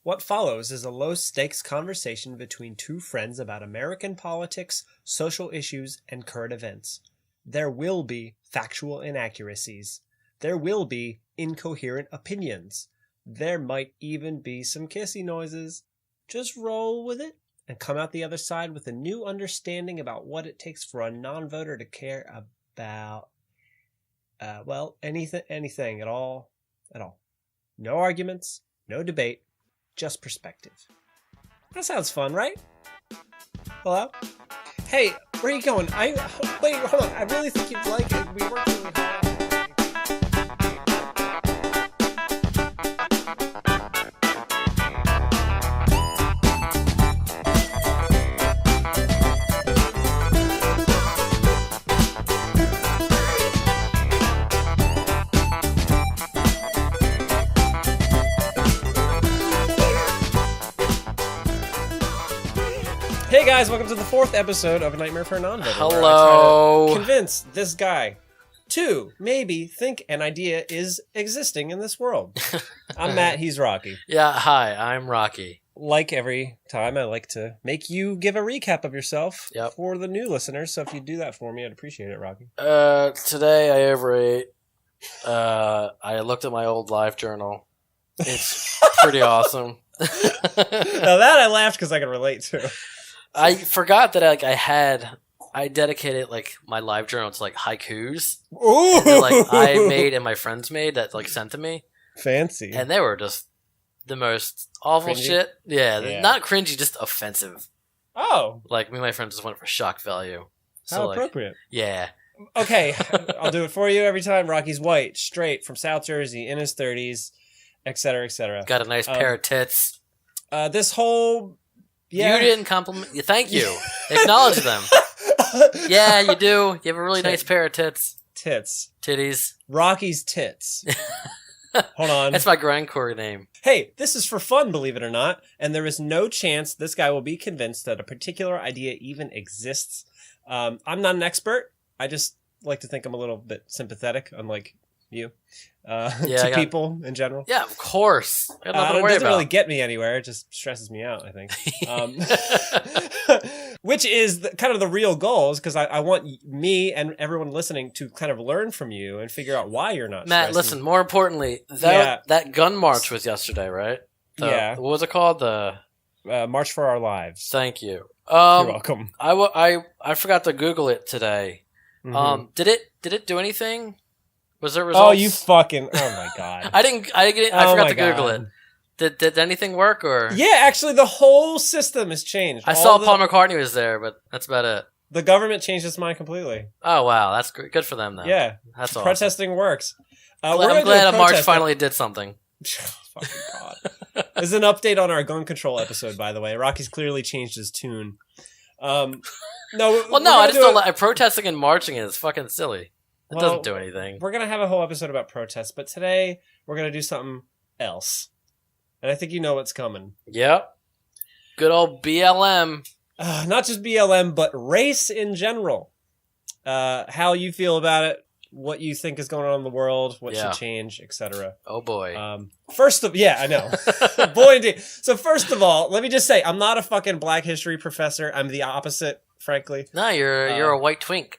What follows is a low-stakes conversation between two friends about American politics, social issues, and current events. There will be factual inaccuracies. There will be incoherent opinions. There might even be some kissy noises. Just roll with it and come out the other side with a new understanding about what it takes for a non-voter to care about, anything at all. No arguments, no debate. Just perspective. That sounds fun, right? Hello? Hey, where are you going? Wait, hold on. I really think you'd like it. We worked really hard. Hey guys, welcome to the 4th episode of A Nightmare for a Nonvoter. Hello. Where I try to convince this guy to maybe think an idea is existing in this world. I'm Matt, he's Rocky. Yeah, hi, I'm Rocky. Like every time, I like to make you give a recap of yourself for the new listeners, so if you do that for me, I'd appreciate it, Rocky. Today I overate. I looked at my old live journal. It's pretty awesome. Now that I laughed because I can relate to. I forgot that I dedicated my live journal to haikus. Ooh! That, I made and my friends made that sent to me. Fancy. And they were just the most awful Cringy? shit. Yeah, not cringy, just offensive. Oh. Me and my friends just went for shock value. How appropriate. Yeah. Okay, I'll do it for you every time. Rocky's white, straight, from South Jersey, in his 30s, etc., etc. Got a nice pair of tits. This whole... Yeah. You didn't compliment... Thank you. Acknowledge them. Yeah, you do. You have a really nice pair of tits. Titties. Rocky's tits. Hold on. That's my grindcore name. Hey, this is for fun, believe it or not, and there is no chance this guy will be convinced that a particular idea even exists. I'm not an expert. I just like to think I'm a little bit sympathetic, unlike you, to people in general. Yeah, of course. It doesn't really get me anywhere. It just stresses me out, I think. Which is kind of the real goals, because I want me and everyone listening to kind of learn from you and figure out why you're not Matt, listen, more importantly, that gun march was yesterday, right? What was it called? The March for Our Lives. Thank you. You're welcome. I forgot to Google it today. Mm-hmm. Did it do anything? Was there results? Oh, you fucking! Oh my god! I forgot to Google it. Did anything work or? Yeah, actually, the whole system has changed. I saw Paul McCartney was there, but that's about it. The government changed its mind completely. Oh wow, that's good for them though. Yeah, that's awesome. Protesting works. I'm glad a march finally did something. Fucking god! This is an update on our gun control episode, by the way. Rocky's clearly changed his tune. I just don't like protesting and marching is fucking silly. It doesn't do anything. We're going to have a whole episode about protests, but today we're going to do something else. And I think you know what's coming. Yep. Good old BLM. Not just BLM, but race in general. How you feel about it, what you think is going on in the world, what should change, etc. Oh boy. I know. Boy indeed. So first of all, let me just say, I'm not a fucking Black history professor. I'm the opposite, frankly. No, you're a white twink.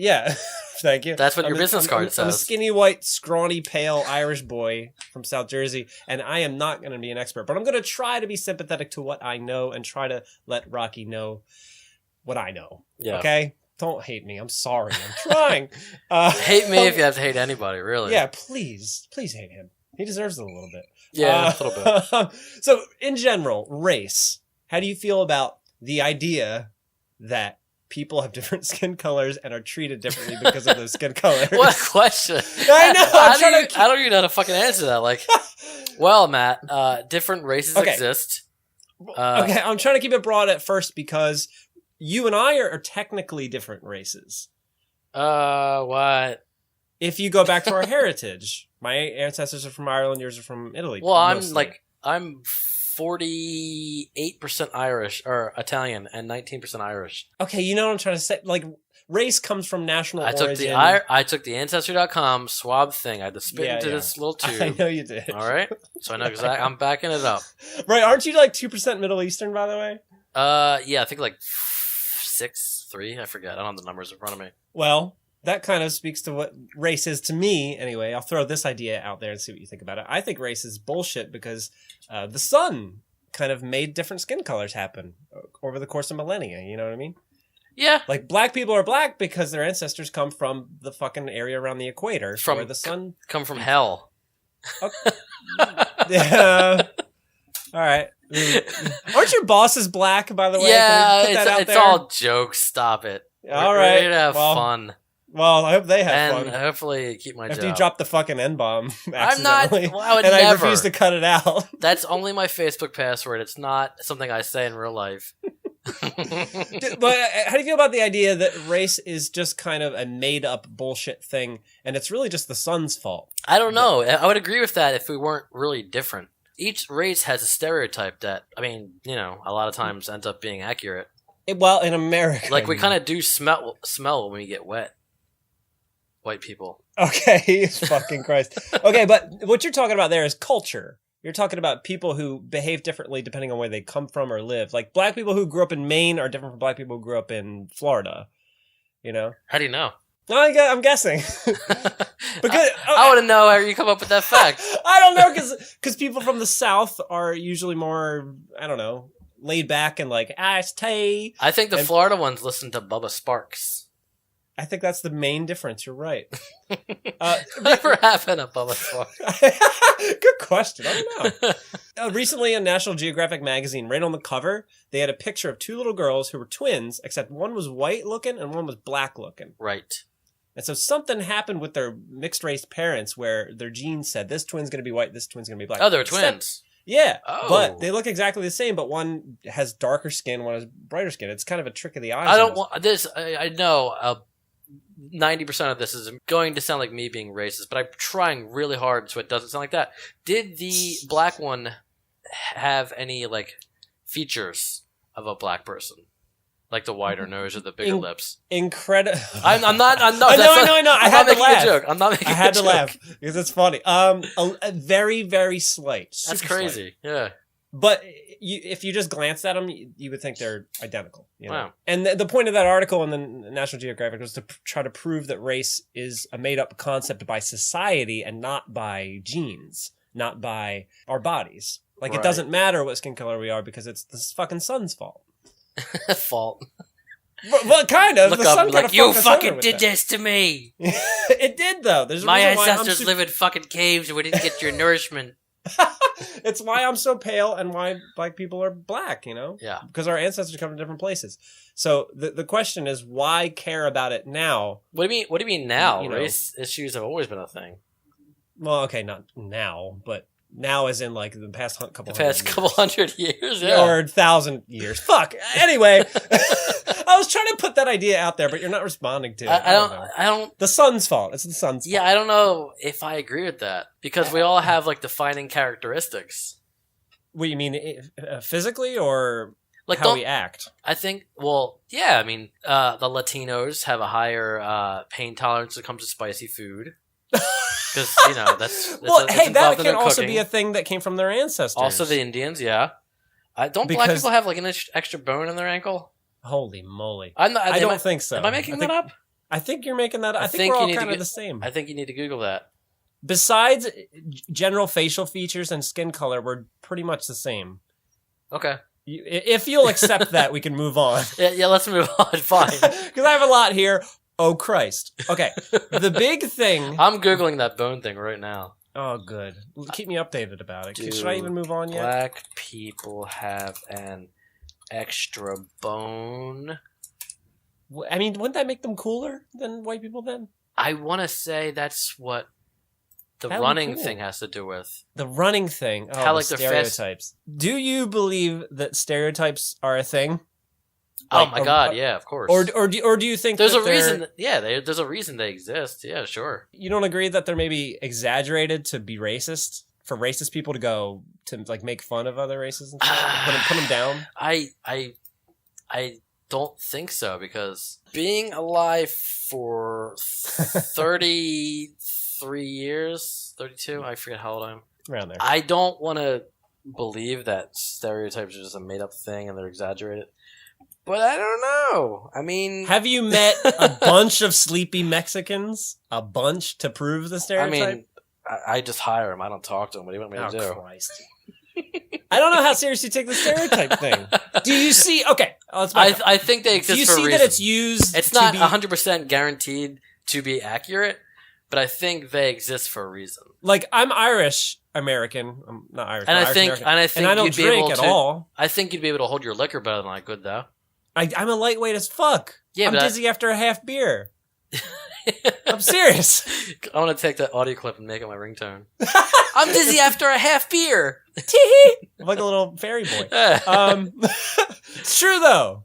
Yeah, thank you. That's what your business card says. I'm a skinny, white, scrawny, pale Irish boy from South Jersey, and I am not going to be an expert, but I'm going to try to be sympathetic to what I know and try to let Rocky know what I know. Yeah. Okay? Don't hate me. I'm sorry. I'm trying. Hate me if you have to hate anybody, really. Yeah, please. Please hate him. He deserves it a little bit. Yeah, a little bit. So, in general, race. How do you feel about the idea that people have different skin colors and are treated differently because of those skin colors? What a question. I know. I don't even know how to fucking answer that. Well, Matt, different races exist. Okay, I'm trying to keep it broad at first because you and I are technically different races. What? If you go back to our heritage. My ancestors are from Ireland, yours are from Italy. Well, I'm 48% Irish or Italian and 19% Irish. Okay, you know what I'm trying to say? race comes from national origin. I took the Ancestry.com swab thing. I had to spit into this little tube. I know you did. All right, so I know exactly. I'm backing it up. Right? Aren't you like 2% Middle Eastern, by the way? Yeah, I think like 6'3". I forget. I don't have the numbers in front of me. Well, that kind of speaks to what race is to me. Anyway, I'll throw this idea out there and see what you think about it. I think race is bullshit because the sun kind of made different skin colors happen over the course of millennia. You know what I mean? Yeah. Like, black people are black because their ancestors come from the fucking area around the equator where the sun... Come from hell. Okay. Yeah. All right. Aren't your bosses black, by the way? Yeah, it's all jokes. Stop it. All right. We're here to have fun. Well, I hope they have fun. And hopefully keep my job. After you drop the fucking N-bomb accidentally. I'm not... Well, I would and never. I refuse to cut it out. That's only my Facebook password. It's not something I say in real life. But how do you feel about the idea that race is just kind of a made-up bullshit thing, and it's really just the sun's fault? I don't know. I would agree with that if we weren't really different. Each race has a stereotype that, I mean, you know, a lot of times ends up being accurate. Well, in America... Like, we kind of do smell when we get wet. White people. Okay, fucking Christ. Okay, but what you're talking about there is culture. You're talking about people who behave differently depending on where they come from or live. Like, black people who grew up in Maine are different from black people who grew up in Florida. You know? How do you know? I'm guessing. Because I want to know how you come up with that fact. I don't know, because people from the South are usually more, I don't know, laid back and like, iced tea. I think the Florida ones listen to Bubba Sparks. I think that's the main difference. You're right. Whatever happened to Bubba Sparks? Good question. I don't know. Recently in National Geographic magazine, right on the cover, they had a picture of two little girls who were twins, except one was white looking and one was black looking. Right. And so something happened with their mixed race parents where their genes said this twin's going to be white, this twin's going to be black. Oh, they're twins. Yeah, oh. But they look exactly the same, but one has darker skin, one has brighter skin. It's kind of a trick of the eyes. I don't want this. I know 90% of this is going to sound like me being racist, but I'm trying really hard so it doesn't sound like that. Did the black one have any like features of a black person? Like the wider nose or the bigger lips. Incredible. I'm not. I know. I had to laugh. A joke. I'm not making. I had to laugh because it's funny. A very, very slight. That's crazy. Slight. Yeah. But if you just glanced at them, you would think they're identical. You know? Wow. And the point of that article in the National Geographic was to try to prove that race is a made-up concept by society and not by genes, not by our bodies. Like, It doesn't matter what skin color we are because it's the fucking sun's fault. Fault. Well, kind of. Look the up, sun like, you fucking did this to me. It did, though. There's my ancestors live in fucking caves and we didn't get your nourishment. It's why I'm so pale and why black people are black, you know? Yeah. Because our ancestors come from different places. So the question is, why care about it now? What do you mean now? You know, race issues have always been a thing. Well, okay, not now, but now as in like the past couple hundred years, yeah. Or 1,000 years. Fuck. Anyway, I was trying to put that idea out there, but you're not responding to it. I don't. The sun's fault. It's the sun's fault. Yeah, I don't know if I agree with that because we all have like defining characteristics. What you mean, physically or like how we act? I think. Well, yeah. I mean, the Latinos have a higher pain tolerance when it comes to spicy food. Because, you know, that's that can also be a thing that came from their ancestors. Also the Indians, yeah. Don't black people have like an extra bone in their ankle? Holy moly. I don't think so. Am I making that up? I think you're making that up. I think we're all kind of the same. I think you need to Google that. Besides general facial features and skin color, we're pretty much the same. Okay. If you'll accept that, we can move on. Yeah, let's move on. Fine. Because I have a lot here. Oh, Christ. Okay. The big thing... I'm Googling that bone thing right now. Oh, good. Keep me updated about it. Should I even move on yet? Black people have an extra bone. I mean, wouldn't that make them cooler than white people then? I want to say that's what the running thing has to do with. The running thing? Oh, the stereotypes. Do you believe that stereotypes are a thing? Oh my God! Yeah, of course. Or do you think there's a reason? Yeah, there's a reason they exist. Yeah, sure. You don't agree that they're maybe exaggerated to be racist for racist people to go to like make fun of other races and stuff, put them down? I don't think so, because being alive for 33 years, 32, I forget how old I am. Around there. I don't want to believe that stereotypes are just a made-up thing and they're exaggerated. But I don't know. I mean... Have you met a bunch of sleepy Mexicans? A bunch to prove the stereotype? I mean, I just hire them. I don't talk to them. What do you want me to do? Christ. I don't know how serious you take the stereotype thing. Do you see... Okay, let's back up. I think they exist for a reason. Do you see that it's used It's not 100% guaranteed to be accurate, but I think they exist for a reason. Like, I'm Irish American. I'm not Irish, and I'm I Irish think, American. and I think and I don't you'd be drink able at to, all. I think you'd be able to hold your liquor better than I could, though. I'm a lightweight as fuck. Yeah, I'm dizzy after a half beer. I'm serious. I want to take that audio clip and make it my ringtone. I'm dizzy after a half beer. I'm like a little fairy boy. It's true, though.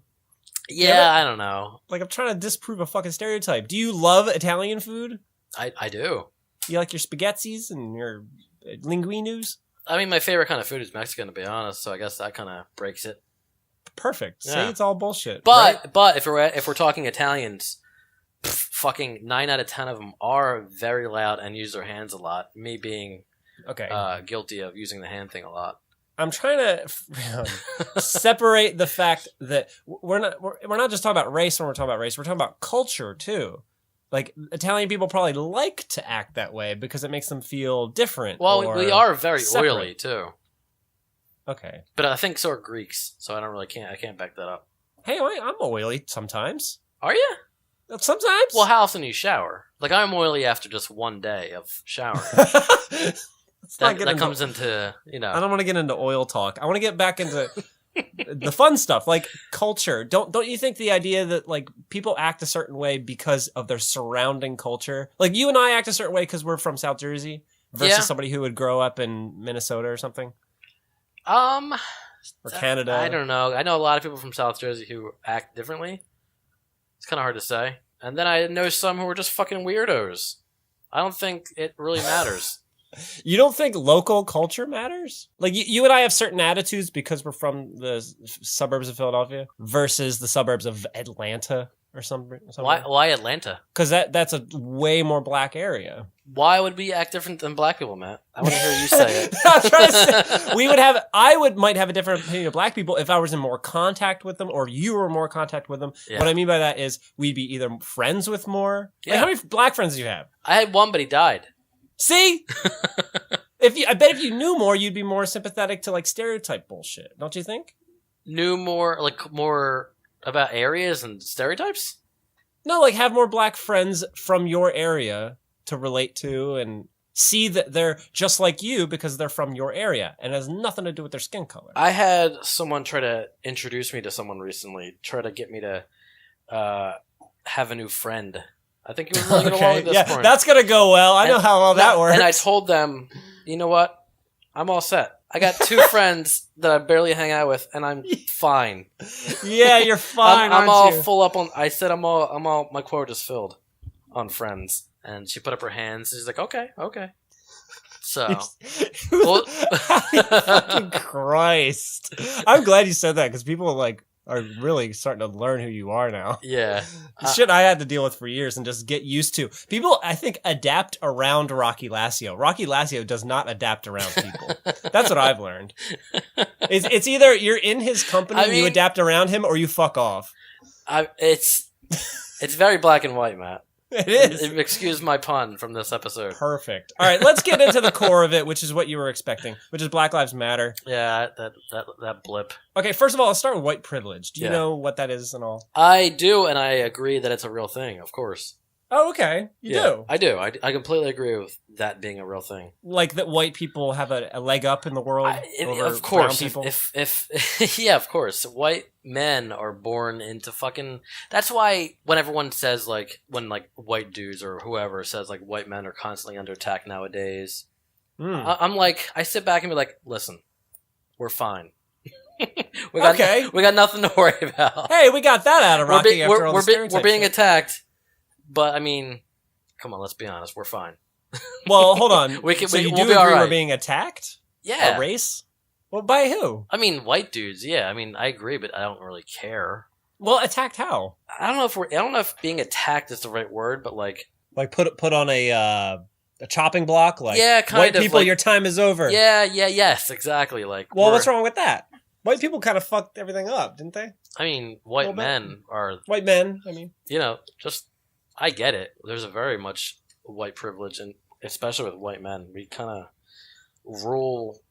Yeah, I don't know. Like, I'm trying to disprove a fucking stereotype. Do you love Italian food? I do. You like your spaghettis and your linguinos? I mean, my favorite kind of food is Mexican, to be honest, so I guess that kind of breaks it. Perfect. Yeah. See, it's all bullshit. But right? if we're talking Italians, fucking 9 out of 10 of them are very loud and use their hands a lot. Me being guilty of using the hand thing a lot. I'm trying to separate the fact that we're not just talking about race when we're talking about race. We're talking about culture too. Like, Italian people probably like to act that way because it makes them feel different. Well, we are very separate. oily too. Okay, but I think so are Greeks, so I can't back that up. Hey, I'm oily sometimes. Are you? Sometimes. Well, how often do you shower? Like, I'm oily after just one day of showering. that comes into, you know. I don't want to get into oil talk. I want to get back into the fun stuff, like culture. Don't you think the idea that, like, people act a certain way because of their surrounding culture? Like, you and I act a certain way because we're from South Jersey versus somebody who would grow up in Minnesota or something? Or Canada. I don't know. I know a lot of people from South Jersey who act differently. It's kind of hard to say. And then I know some who are just fucking weirdos. I don't think it really matters. You don't think local culture matters? Like, you and I have certain attitudes because we're from the suburbs of Philadelphia versus the suburbs of Atlanta or something. Why Atlanta? Because that's a way more black area. Why would we act different than black people, Matt? I want to hear you say it. I'm trying to say, might have a different opinion of black people if I was in more contact with them or you were in more contact with them. Yeah. What I mean by that is we'd be either friends with more. Yeah. Like, how many black friends do you have? I had one, but he died. See? I bet if you knew more, you'd be more sympathetic to, like, stereotype bullshit. Don't you think? Knew more about areas and stereotypes? No, like, have more black friends from your area to relate to and see that they're just like you because they're from your area and it has nothing to do with their skin color. I had someone try to introduce me to someone recently, try to get me to have a new friend. I think it was really going to along at this point. That's going to go well. I know how well that works. And I told them, you know what? I'm all set. I got 2 friends that I barely hang out with, and I'm fine. Yeah, you're fine. I'm all full up on. I said I'm all. My quota's filled on friends, and she put up her hands. She's like, okay. So, fucking Christ! I'm glad you said that because people are really starting to learn who you are now. Yeah. Shit I had to deal with for years and just get used to. People, I think, adapt around Rocky Lassio. Rocky Lassio does not adapt around people. That's what I've learned. It's either you're in his company and you adapt around him or you fuck off. It's very black and white, Matt. It is. Excuse my pun from this episode. Perfect. All right, let's get into the core of it, which is what you were expecting, which is Black Lives Matter. Yeah, that blip. Okay, first of all, let's start with white privilege. Do you know what that is and all? I do, and I agree that it's a real thing, of course. Oh, okay. You do? I do. I completely agree with that being a real thing. Like that white people have a leg up in the world over of course, brown people? If yeah, of course. White men are born into fucking... That's why when everyone says, when white dudes or whoever says, white men are constantly under attack nowadays, I'm like, I sit back and be like, listen, we're fine. we got nothing to worry about. Hey, we got that out of Rocky after all the stereotypes. We're being attacked. But, I mean, come on, let's be honest. We're fine. Well, hold on. We'll agree right. we're being attacked? Yeah. A race? Well, by who? I mean, white dudes, yeah. I mean, I agree, but I don't really care. Well, attacked how? I don't know if being attacked is the right word, but like put on a chopping block. Like, yeah, kind white of. People, like, your time is over. Yes, exactly. Like, well, what's wrong with that? White people kind of fucked everything up, didn't they? I mean, white men are white men. I mean, just I get it. There's a very much white privilege, and especially with white men, we kind of rule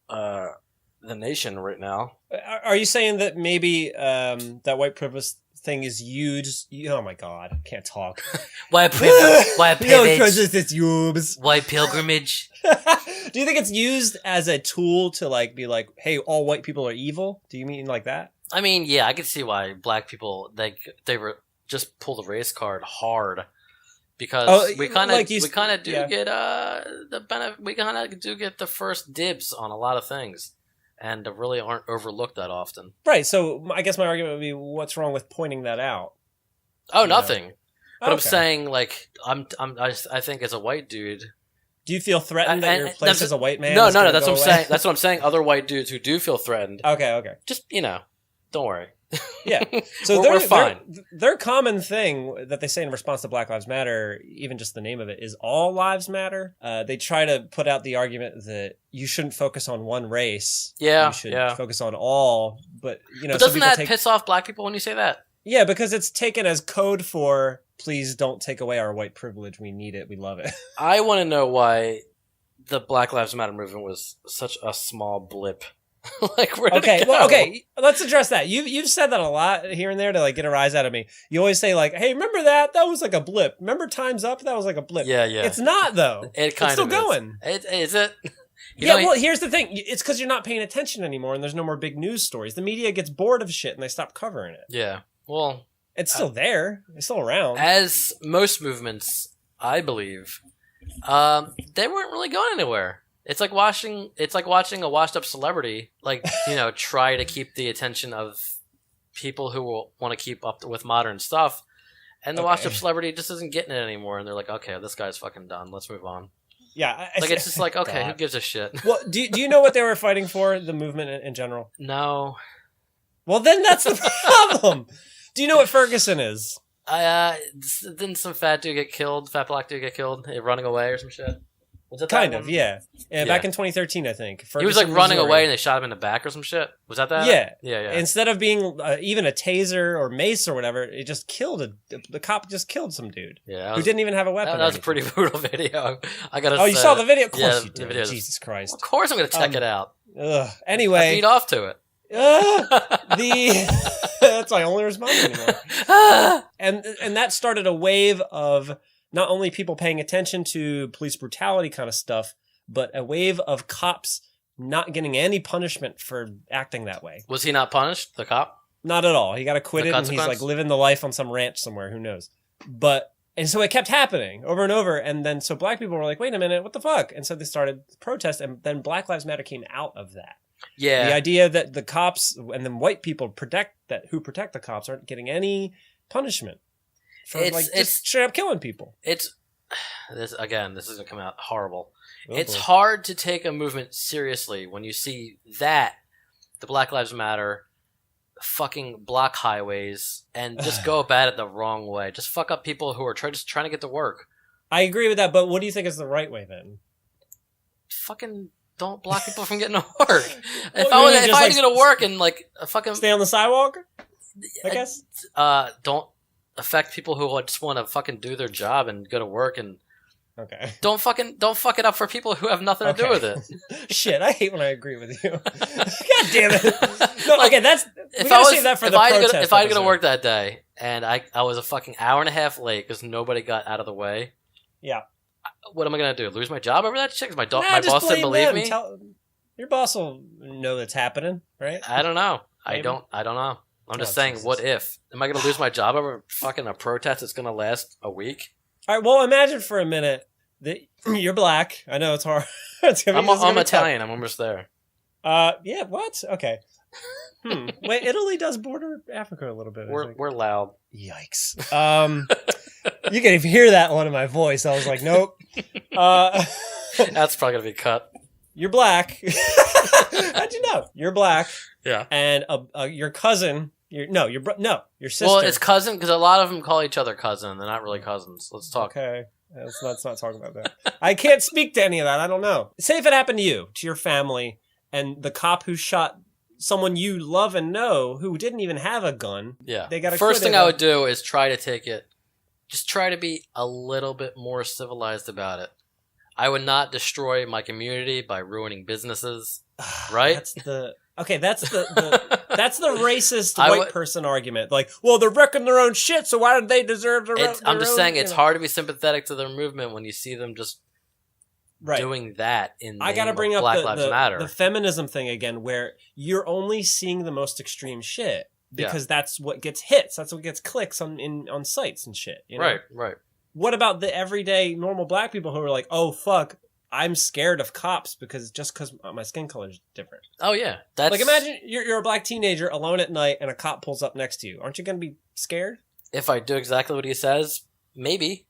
the nation right now. Are you saying that maybe that white privilege thing is used? Oh my god, I can't talk. White privilege. White privilege. It's yours. White pilgrimage. Do you think it's used as a tool to like be like, hey, all white people are evil? Do you mean like that? I mean, yeah, I could see why black people they were just pull the race card hard because we kind of get the benefit. We kind of do get the first dibs on a lot of things, and really aren't overlooked that often. Right. So I guess my argument would be, what's wrong with pointing that out? Oh, nothing. But okay. I'm saying, like, I think as a white dude. Do you feel threatened that your place as a white man? No. That's what I'm saying. That's what I'm saying. Other white dudes who do feel threatened. Okay. Just don't worry. Yeah. So we're fine. Their common thing that they say in response to Black Lives Matter, even just the name of it, is all lives matter. They try to put out the argument that you shouldn't focus on one race. Yeah. You should focus on all. But But doesn't that piss off black people when you say that? Yeah, because it's taken as code for, please don't take away our white privilege. We need it. We love it. I want to know why the Black Lives Matter movement was such a small blip. Like, where did it go? Okay. Let's address that. You've said that a lot here and there to like get a rise out of me. You always say like, "Hey, remember that? That was like a blip. Remember Time's Up? That was like a blip." Yeah. It's not though. It's still going. Is it? Well, here's the thing. It's because you're not paying attention anymore, and there's no more big news stories. The media gets bored of shit, and they stop covering it. Yeah. Well, it's still there. It's still around. As most movements, I believe, they weren't really going anywhere. It's like watching a washed-up celebrity, like, try to keep the attention of people who will want to keep up with modern stuff, and the washed-up celebrity just isn't getting it anymore. And they're like, okay, this guy's fucking done. Let's move on. Yeah, it's just like, okay, who gives a shit? Well, do you know what they were fighting for? The movement in general? No. Well, then that's the problem. Do you know what Ferguson is? Didn't some fat black dude get killed, running away or some shit? Was it that kind one? of, yeah. Back in 2013, I think. He was like running away and they shot him in the back or some shit. Was that? Yeah. Instead of being even a taser or mace or whatever, it just killed the cop just killed some dude. Yeah, who didn't even have a weapon. That was a pretty brutal video. I gotta. Oh, you saw the video? Of course yeah, you did. Jesus Christ! Of course I'm gonna check it out. Anyway, I beat off to it. That's my only response anymore. And that started a wave of not only people paying attention to police brutality kind of stuff, but a wave of cops not getting any punishment for acting that way. Was he not punished, the cop? Not at all. He got acquitted and he's like living the life on some ranch somewhere. Who knows? And so it kept happening over and over. And then so black people were like, wait a minute, what the fuck? And so they started protest, and then Black Lives Matter came out of that. Yeah. The idea that the cops and then white people who protect the cops aren't getting any punishment for just straight up killing people. This is going to come out horrible. Oh, it's hard to take a movement seriously when you see that the Black Lives Matter fucking block highways and just go about it the wrong way. Just fuck up people who are just trying to get to work. I agree with that, but what do you think is the right way then? Fucking don't block people from getting to work. If I had to go to work and fucking stay on the sidewalk, I guess. Don't affect people who just want to fucking do their job and go to work, and don't fuck it up for people who have nothing to do with it. Shit, I hate when I agree with you. God damn it! No, that's if I had to go to work that day and I was a fucking hour and a half late because nobody got out of the way. Yeah. What am I gonna do? Lose my job over that shit? My boss didn't believe me. Your boss will know that's happening, right? I don't know. Maybe. I don't know. I'm just saying, Jesus. What if? Am I going to lose my job over fucking a protest that's going to last a week? All right, well, imagine for a minute that you're black. I know it's hard. I'm Italian. I'm almost there. Yeah, what? Okay. Wait, Italy does border Africa a little bit. We're loud. Yikes. You can even hear that one in my voice. I was like, nope. That's probably going to be cut. You're black. How'd you know? You're black. Yeah. And your cousin Your sister. Well, it's cousin because a lot of them call each other cousin. They're not really cousins. Let's talk. Okay. Let's not talk about that. I can't speak to any of that. I don't know. Say if it happened to you, to your family, and the cop who shot someone you love and know who didn't even have a gun. Yeah. They got First thing I would do is try to take it. Just try to be a little bit more civilized about it. I would not destroy my community by ruining businesses. Right? That's the that's the racist white person argument. Like, well, they're wrecking their own shit, so why did they deserve to? I'm just saying it's hard to be sympathetic to their movement when you see them just doing that in the name of Black Lives Matter. The feminism thing again, where you're only seeing the most extreme shit because that's what gets hits, that's what gets clicks on sites and shit. You know? Right. What about the everyday normal black people who are like, oh fuck, I'm scared of cops because my skin color is different. Oh yeah, that's like imagine you're a black teenager alone at night and a cop pulls up next to you. Aren't you going to be scared? If I do exactly what he says, maybe.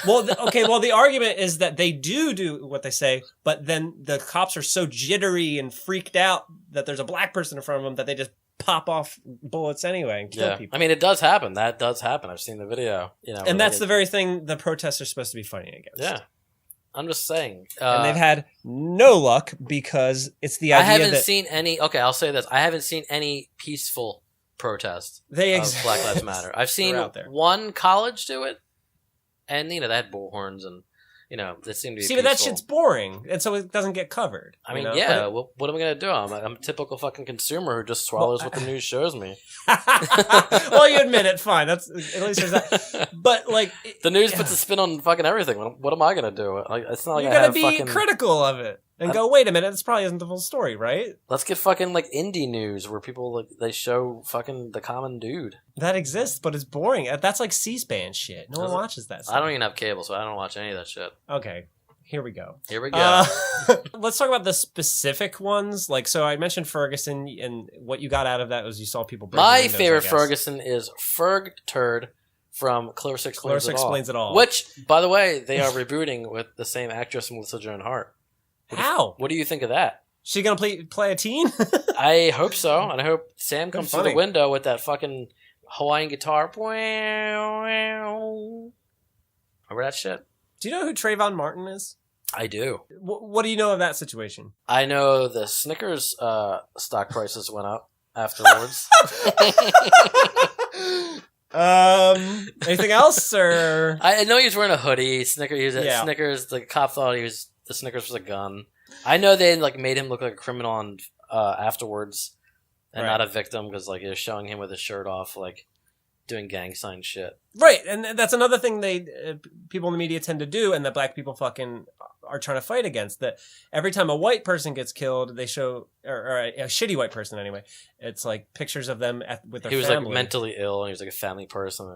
Well, the argument is that they do what they say, but then the cops are so jittery and freaked out that there's a black person in front of them that they just pop off bullets anyway and kill people. I mean, it does happen. That does happen. I've seen the video. And that's the very thing the protests are supposed to be fighting against. Yeah. I'm just saying. And they've had no luck because it's the idea I haven't seen any... Okay, I'll say this. I haven't seen any peaceful protest of Black Lives Matter. I've seen one college do it, and, they had bullhorns and, they seem to be peaceful. But that shit's boring, and so it doesn't get covered. I mean, what am I going to do? I'm a typical fucking consumer who just swallows what the news shows me. Well, you admit it, fine. That's at least there's that. But, like... the news puts a spin on fucking everything. What am I going to do? It's not like you're going to be critical of it. And go, wait a minute, this probably isn't the full story, right? Let's get fucking, indie news where people, they show fucking the common dude. That exists, but it's boring. That's like C-SPAN shit. No one watches that stuff. I don't even have cable, so I don't watch any of that shit. Okay. Here we go. Let's talk about the specific ones. So I mentioned Ferguson, and what you got out of that was you saw people break My windows, favorite Ferguson is Ferg Turd from Clarissa Explains It All. Which, by the way, they are rebooting with the same actress, Melissa Joan Hart. How? What do you think of that? She gonna play a teen? I hope so, and I hope Sam comes through the window with that fucking Hawaiian guitar. Remember that shit? Do you know who Trayvon Martin is? I do. What do you know of that situation? I know the Snickers stock prices went up afterwards. Anything else? Or I know he was wearing a hoodie. Snickers. The cop thought the Snickers was a gun. I know they made him look like a criminal afterwards, and not a victim because they're showing him with his shirt off, doing gang sign shit. Right, and that's another thing people in the media tend to do, and that black people fucking are trying to fight against. That every time a white person gets killed, they show, or a shitty white person anyway, it's pictures of them with their family. He was mentally ill, and he was a family person,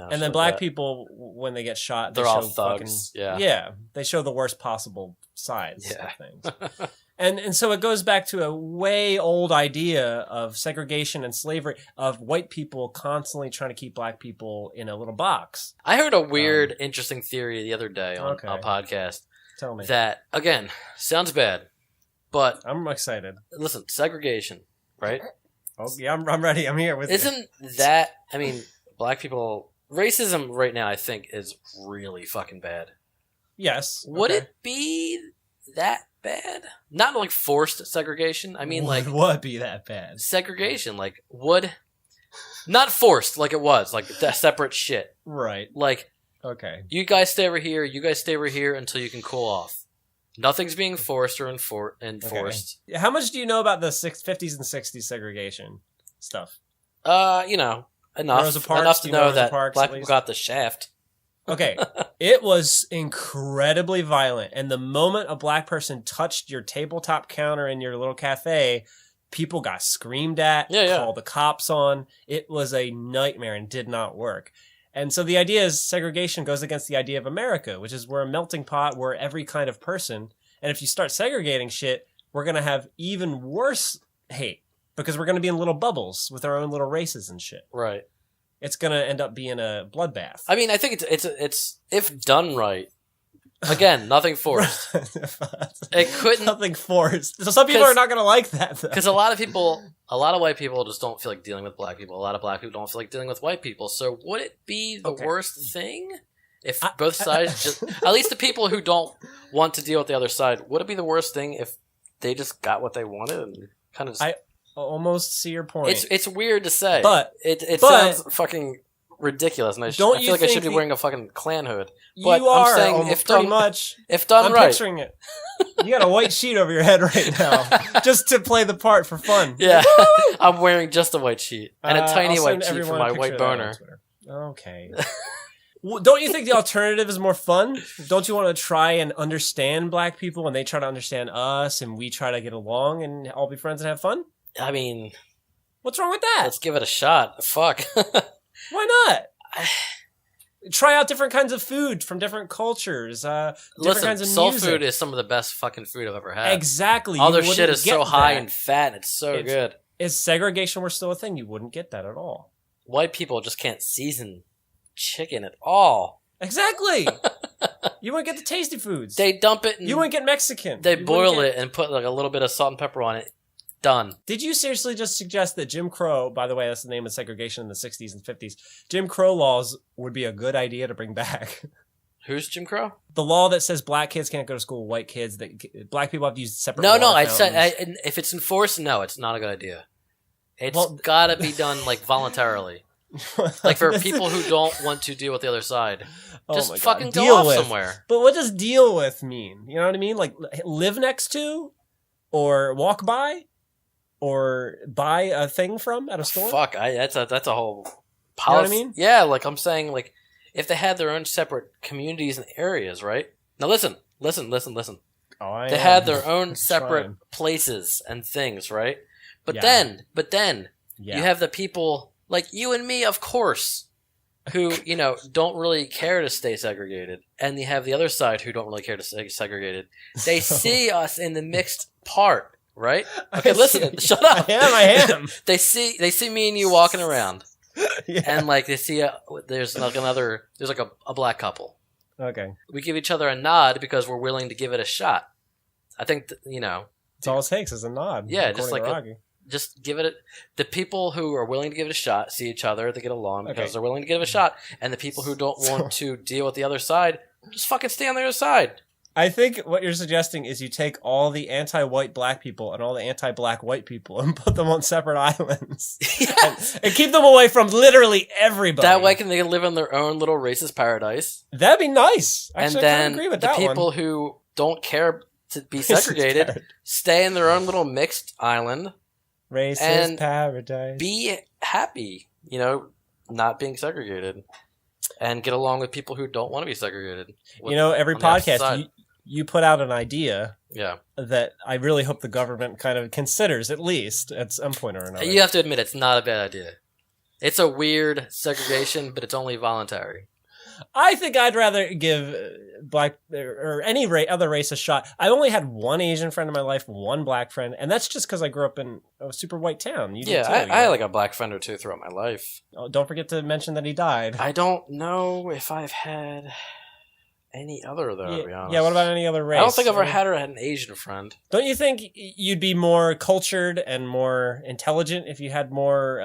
and then black people, when they get shot, they're all thugs. They show the worst possible sides of things. And so it goes back to a way old idea of segregation and slavery, of white people constantly trying to keep black people in a little box. I heard a weird, interesting theory the other day on a podcast. Tell me. That, again, sounds bad, but... I'm excited. Listen, segregation, right? Oh, yeah, I'm ready. I'm here with you. Isn't that... I mean, black people... Racism right now, I think, is really fucking bad. Yes. Would it be that bad? Not forced segregation. I mean, would be that bad? Segregation, would... Not forced, it was. That separate shit. Right. Okay. You guys stay over here, you guys stay over here until you can cool off. Nothing's being forced or enforced. Okay. How much do you know about the 50s and 60s segregation stuff? Enough to know that Parks, black people got the shaft. Okay. It was incredibly violent, and the moment a black person touched your tabletop counter in your little cafe, people got screamed at, called the cops on. It was a nightmare and did not work. And so the idea is segregation goes against the idea of America, which is we're a melting pot, we're every kind of person. And if you start segregating shit, we're going to have even worse hate because we're going to be in little bubbles with our own little races and shit. Right. It's going to end up being a bloodbath. I mean, I think it's if done right, Again, nothing forced. It couldn't. Nothing forced. So some people are not going to like that, though. Because a lot of white people just don't feel like dealing with black people. A lot of black people don't feel like dealing with white people. So would it be the worst thing if both sides just... At least the people who don't want to deal with the other side, would it be the worst thing if they just got what they wanted and kind of just... I almost see your point. It's weird to say. But it sounds fucking ridiculous. And I feel like I should be wearing a fucking Klan hood. But you are, I'm saying if pretty done, much. If done I'm right. picturing it. You got a white sheet over your head right now, just to play the part for fun. Yeah, I'm wearing just a white sheet and a tiny white sheet for my white boner. Okay. Don't you think the alternative is more fun? Don't you want to try and understand black people and they try to understand us and we try to get along and all be friends and have fun? I mean... What's wrong with that? Let's give it a shot. Fuck. Why not? Try out different kinds of food from different cultures. Different kinds of soul music. Food is some of the best fucking food I've ever had. Exactly. All their shit is so high and fat and it's so good. If segregation were still a thing, you wouldn't get that at all. White people just can't season chicken at all. Exactly. You wouldn't get the tasty foods. They dump it. You wouldn't get Mexican. They boil it and put like a little bit of salt and pepper on it. Done. Did you seriously just suggest that Jim Crow, by the way, that's the name of segregation in the 60s and 50s, Jim Crow laws would be a good idea to bring back? Who's Jim Crow? The law that says black kids can't go to school with white kids, that black people have to use separate No, I said if it's enforced, no, it's not a good idea. It's gotta be done like voluntarily. Like for people who don't want to deal with the other side. Just fucking go off somewhere. But what does deal with mean? You know what I mean? Like live next to? Or walk by? Or buy a thing from at a store? Fuck, that's a whole policy. You know what I mean? Yeah, like I'm saying, like if they had their own separate communities and areas, right? Now listen. They had their own separate places and things, right? But then you have the people like you and me, of course, who, don't really care to stay segregated. And you have the other side who don't really care to stay segregated. They see us in the mixed part. Right? Okay, listen. Shut up. I am. They see me and you walking around, and like they see there's like a black couple. Okay. We give each other a nod because we're willing to give it a shot. I think it's all it takes is a nod. Yeah, just give it. The people who are willing to give it a shot see each other. They get along because they're willing to give it a shot, and the people who don't want to deal with the other side just fucking stay on the other side. I think what you're suggesting is you take all the anti-white black people and all the anti-black white people and put them on separate islands. and keep them away from literally everybody. That way they can live in their own little racist paradise. That'd be nice. Actually, and then I agree with that people who don't care to be segregated stay in their own little mixed island. Racist paradise. Be happy, not being segregated. And get along with people who don't want to be segregated. Every podcast... You put out an idea that I really hope the government kind of considers, at least, at some point or another. You have to admit, it's not a bad idea. It's a weird segregation, but it's only voluntary. I think I'd rather give black or any other race a shot. I only had one Asian friend in my life, one black friend, and that's just because I grew up in a super white town. You did too, I had like a black friend or two throughout my life. Oh, don't forget to mention that he died. I don't know if I've had... any other, though, to be honest. Yeah, what about any other race? I don't think I've ever had an Asian friend. Don't you think you'd be more cultured and more intelligent if you had more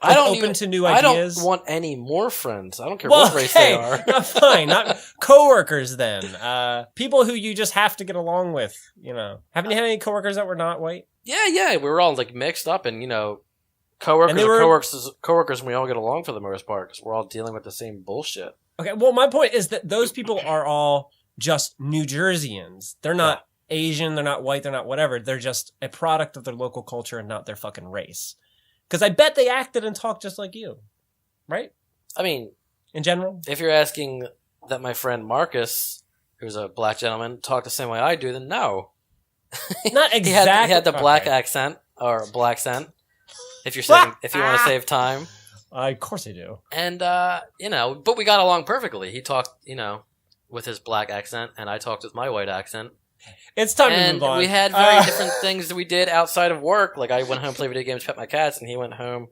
open to new ideas? I don't want any more friends. I don't care what race they are. Fine. Not coworkers, then. People who you just have to get along with, Haven't you had any coworkers that were not white? Yeah. We were all, like, mixed up and, coworkers are coworkers and we all get along for the most part because we're all dealing with the same bullshit. Okay, well, my point is that those people are all just New Jerseyans. They're not Asian, they're not white, they're not whatever. They're just a product of their local culture and not their fucking race. Because I bet they acted and talked just like you. Right? I mean... in general? If you're asking that my friend Marcus, who's a black gentleman, talked the same way I do, then no. Not exactly. he had the black accent, or black accent, if you want to save time. Of course I do. And, but we got along perfectly. He talked, with his black accent, and I talked with my white accent. It's time to move on. And we had very different things that we did outside of work. Like, I went home, played video games, pet my cats, and he went home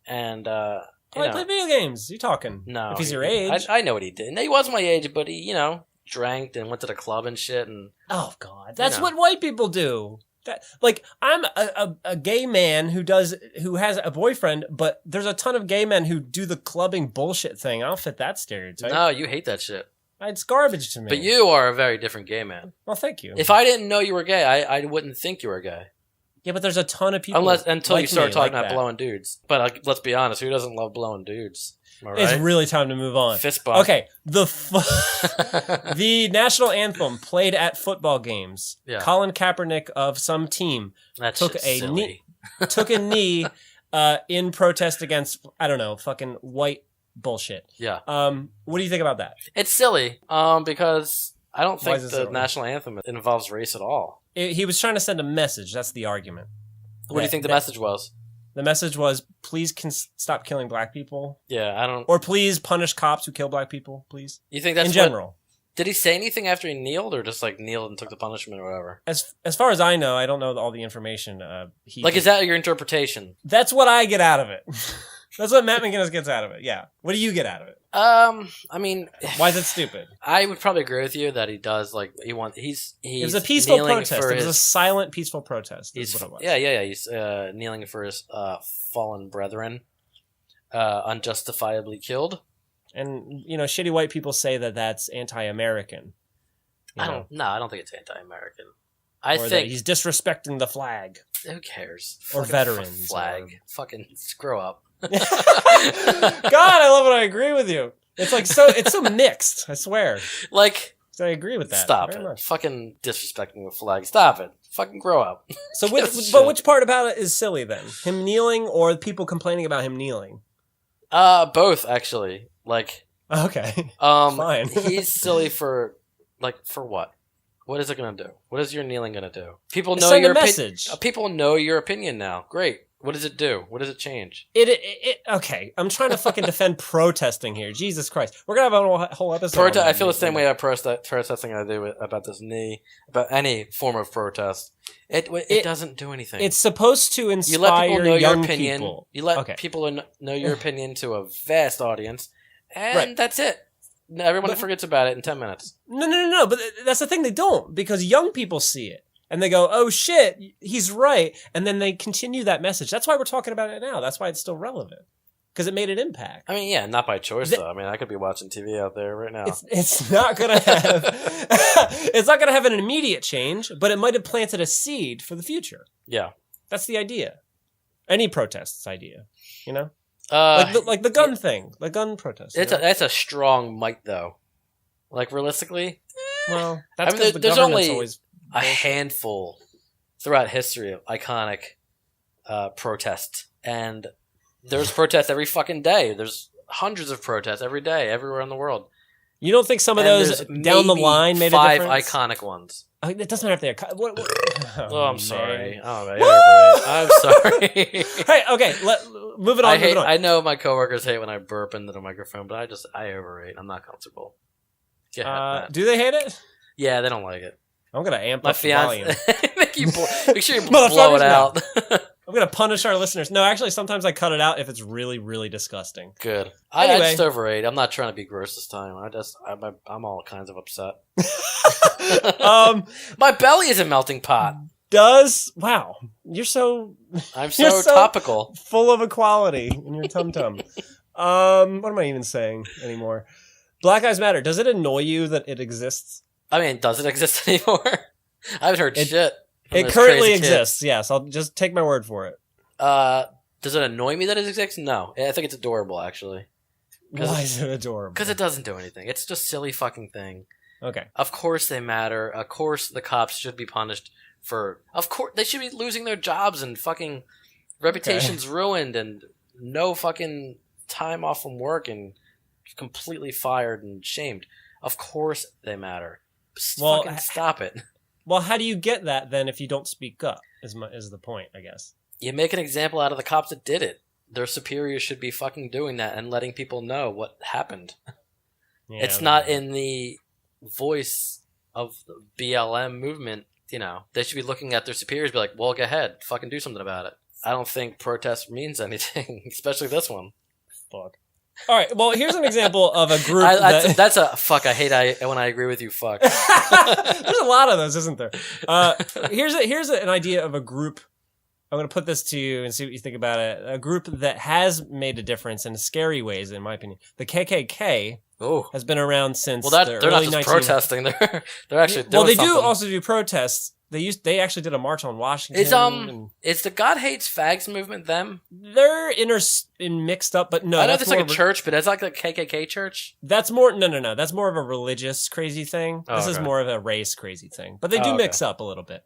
and, I play video games. You talking? No. If he's your age. I know what he did. And he was my age, but he Drank and went to the club and shit. And oh God, that's what white people do. Like, I'm a gay man who has a boyfriend, but there's a ton of gay men who do the clubbing bullshit thing. I don't fit that stereotype. No, you hate that shit. It's garbage to me. But you are a very different gay man. Well, thank you. If I didn't know you were gay, I wouldn't think you were gay. Yeah, but there's a ton of people until you start talking about blowing dudes. But let's be honest, who doesn't love blowing dudes? Right? It's really time to move on. Fist bump. Okay, the national anthem played at football games. Yeah. Colin Kaepernick of some team took a knee in protest against, I don't know, fucking white bullshit. Yeah. What do you think about that? It's silly. Because I don't think the national anthem involves race at all. He was trying to send a message. That's the argument. What do you think the message was? The message was, please stop killing black people. Yeah, I don't... Or please punish cops who kill black people, please. You think that's in general? Did he say anything after he kneeled, or just like kneeled and took the punishment or whatever? As far as I know, I don't know all the information. Is that your interpretation? That's what I get out of it. That's what Matt McGinnis gets out of it. Yeah. What do you get out of it? I mean, why is it stupid? I would probably agree with you that he does. Like, it was a peaceful protest. It was a silent, peaceful protest. Is what it was. Yeah. He's kneeling for his fallen brethren, unjustifiably killed. And shitty white people say that that's anti-American. I don't think it's anti-American. I think that he's disrespecting the flag. Who cares? Or veterans. Flag. Fucking grow up. God, I love it. I agree with you. It's like it's so mixed. I swear. Like, so I agree with that. Stop it. Much. Fucking disrespecting the flag. Stop it. Fucking grow up. So, which part about it is silly then? Him kneeling or people complaining about him kneeling? Both actually. Like, okay. Fine. He's silly for what? What is it gonna do? What is your kneeling gonna do? People know your message. People know your opinion now. Great. What does it do? What does it change? Okay, I'm trying to fucking defend protesting here. Jesus Christ. We're going to have a whole episode. I feel the same way about protesting I do about this knee, about any form of protest. It doesn't do anything. It's supposed to inspire young people. You let people know your opinion. You let people know your opinion to a vast audience, and that's it. Everyone forgets about it in 10 minutes. No. But that's the thing. They don't, because young people see it. And they go, oh shit, he's right. And then they continue that message. That's why we're talking about it now. That's why it's still relevant. Because it made an impact. I mean, yeah, not by choice, though. I mean, I could be watching TV out there right now. It's not going to have... it's not going to have an immediate change, but it might have planted a seed for the future. Yeah. That's the idea. Any protest's idea, like the gun thing. The gun protest. That's a strong might, though. Like, realistically? Well, that's because the government's always... a handful throughout history of iconic protests. And there's protests every fucking day. There's hundreds of protests every day, everywhere in the world. You don't think some of those down the line made a difference? 5 iconic ones. It doesn't have to be what? I'm sorry. I'm sorry. Hey, okay, moving on. I know my coworkers hate when I burp into the microphone, but I overrate. I'm not comfortable. Do they hate it? Yeah, they don't like it. I'm going to amp up the volume. Make sure you blow it out. I'm going to punish our listeners. No, actually, sometimes I cut it out if it's really, really disgusting. Good. Anyway. I just overate. I'm not trying to be gross this time. I'm all kinds of upset. My belly is a melting pot. Wow. I'm so topical. Full of equality in your tum-tum. What am I even saying anymore? Black Lives Matter. Does it annoy you that it exists? I mean, does it exist anymore? I haven't heard shit. It currently exists, yes. I'll just take my word for it. Does it annoy me that it exists? No. I think it's adorable, actually. Why is it adorable? Because it doesn't do anything. It's just a silly fucking thing. Okay. Of course they matter. Of course the cops should be punished for... Of course, they should be losing their jobs and fucking reputations ruined and no fucking time off from work and completely fired and shamed. Of course they matter. Fucking stop it. Well, how do you get that then if you don't speak up? Is the point, I guess. You make an example out of the cops that did it. Their superiors should be fucking doing that and letting people know what happened. Yeah, it's not in the voice of the BLM movement. They should be looking at their superiors and be like, well, go ahead. Fucking do something about it. I don't think protest means anything, especially this one. Fuck. All right. Well, here's an example of a group that's a fuck. I hate when I agree with you. Fuck. There's a lot of those, isn't there? Here's an idea of a group. I'm going to put this to you and see what you think about it. A group that has made a difference in scary ways, in my opinion. The KKK has been around since the they're early not just protesting. They're actually doing they something. do also do protests. They actually did a march on Washington. Is the God Hates Fags movement them? They're mixed up, but no. I know it's like a church, but it's like the KKK church. That's more no. That's more of a religious crazy thing. This is more of a race crazy thing, but they do mix up a little bit.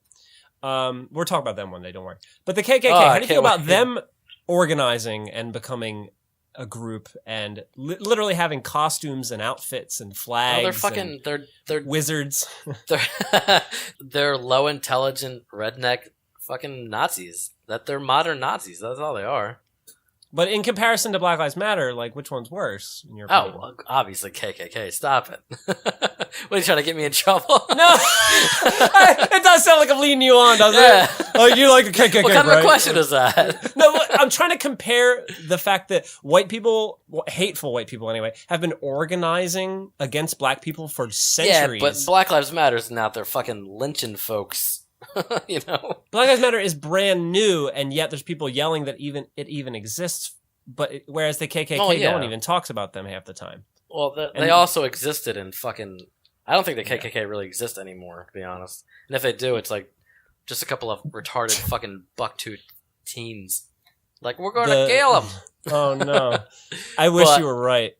We're talking about them one day, don't worry. But the KKK, how do you feel about them organizing and becoming a group and literally having costumes and outfits and flags? They're wizards. They're low intelligent redneck fucking Nazis. They're modern Nazis. That's all they are. But in comparison to Black Lives Matter, like, which one's worse in your opinion? Well, obviously KKK. Stop it. What, are you trying to get me in trouble? No. It does sound like I'm leading you on, doesn't it? Oh, you like the KKK, what kind right? of question is that? No, I'm trying to compare the fact that white people, hateful white people anyway, have been organizing against black people for centuries. Yeah, but Black Lives Matter isn't out there fucking lynching folks. You know, Black Lives Matter is brand new, and yet there's people yelling that it even exists. But whereas the KKK, no one even talks about them half the time. Well, they also existed in fucking. I don't think the KKK really exists anymore, to be honest. And if they do, it's like just a couple of retarded fucking bucktooth teens. Like, we're going to kill them. Oh no! I wish you were right.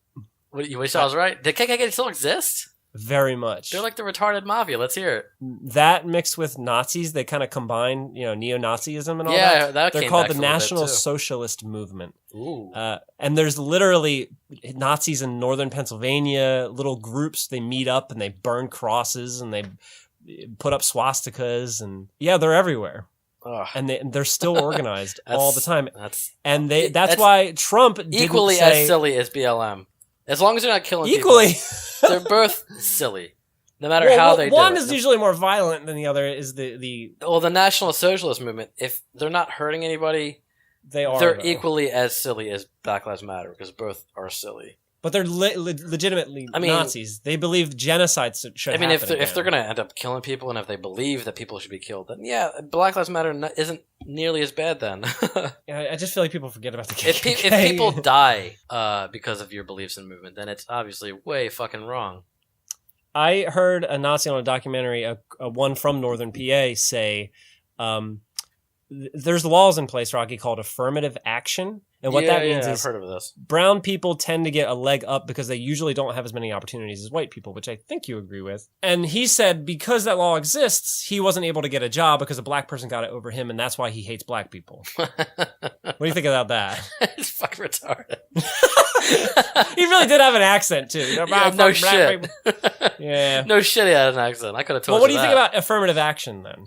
You wish I was right? Did KKK still exist? Very much. They're like the retarded mafia. Let's hear it. That mixed with Nazis, they kind of combine, neo-Nazism and all that. Yeah, they're called the National Socialist Movement. Ooh. And there's literally Nazis in northern Pennsylvania, little groups, they meet up and they burn crosses and they put up swastikas and they're everywhere. Ugh. And they're still organized all the time. That's why Trump didn't equally say, as silly as BLM. As long as they're not killing equally. people. They're both silly. No matter how they do it. One is usually more violent than the other is the... Well, the National Socialist Movement, if they're not hurting anybody, they're equally as silly as Black Lives Matter, because both are silly. But they're legitimately Nazis. They believe genocide should happen. If they're going to end up killing people, and if they believe that people should be killed, then Black Lives Matter isn't nearly as bad then. I just feel like people forget about the KKK. If people die because of your beliefs and movement, then it's obviously way fucking wrong. I heard a Nazi on a documentary, a one from Northern PA, say there's laws in place, Rocky, called affirmative action. And what that means is I've heard of this. Brown people tend to get a leg up because they usually don't have as many opportunities as white people, which I think you agree with. And he said because that law exists, he wasn't able to get a job because a black person got it over him, and that's why he hates black people. What do you think about that? It's fucking retarded. He really did have an accent, too. No shit. Yeah. No shit, he had an accent. I could have told you. Well, what do you think about affirmative action, then?